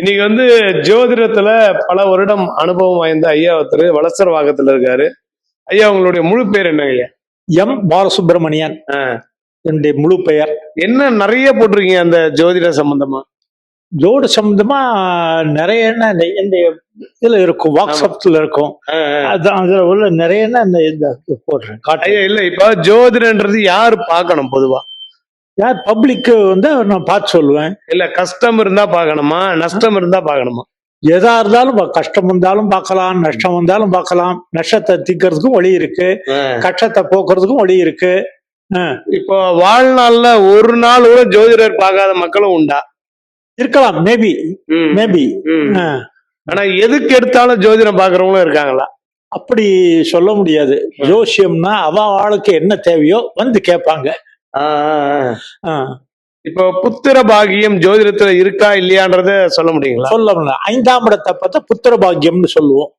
இன்னைக்கு வந்து ஜோதிடத்துல பல வருடம் அனுபவம் வாய்ந்த ஐயா ஒருத்தர் வளசரவாக்கத்துல இருக்காரு. ஐயா உங்களுடைய முழு பேர் என்ன ஐயா? எம் பாலசுப்ரமணியன் என்னுடைய முழு பெயர். என்ன நிறைய போட்டிருக்கீங்க அந்த ஜோதிட சம்பந்தமா? ஜோடு சம்பந்தமா நிறைய இந்த இதுல இருக்கும், வாட்ஸ்அப்ல இருக்கும். அதான் அதுல உள்ள நிறைய இந்த போடுறேன் காட்டு. ஐயா இல்ல, இப்ப ஜோதிடன்றது யாரு பார்க்கணும் பொதுவா? யார் பப்ளிக் வந்து நான் பார்த்து சொல்லுவேன். இல்ல கஷ்டம் இருந்தா பார்க்கணுமா, நஷ்டம் இருந்தா பார்க்கணுமா? எதா இருந்தாலும் கஷ்டம் வந்தாலும் பார்க்கலாம், நஷ்டம் வந்தாலும் பார்க்கலாம். நஷ்டத்தை தீர்க்கறதுக்கும் வழி இருக்கு, கஷ்டத்தை போக்குறதுக்கும் வழி இருக்கு. இப்போ வாழ்நாள்ல ஒரு நாள் கூட ஜோதிடர் பார்க்காத மக்களும் உண்டா? இருக்கலாம், மேபி மேபி. ஆனா எதுக்கு எடுத்தாலும் ஜோதிடம் பாக்குறவங்களும் இருக்காங்களா? அப்படி சொல்ல முடியாது. ஜோசியம்னா அவ ஆளுக்கு என்ன தேவையோ வந்து கேட்பாங்க. இப்போ புத்திர பாகியம் ஜோதிடத்துல இருக்கா இல்லையான்றத சொல்ல முடியுங்களா? சொல்ல முடியல. 5ஆம் இடத்தை பார்த்தா புத்திர பாக்கியம்னு சொல்லுவோம்.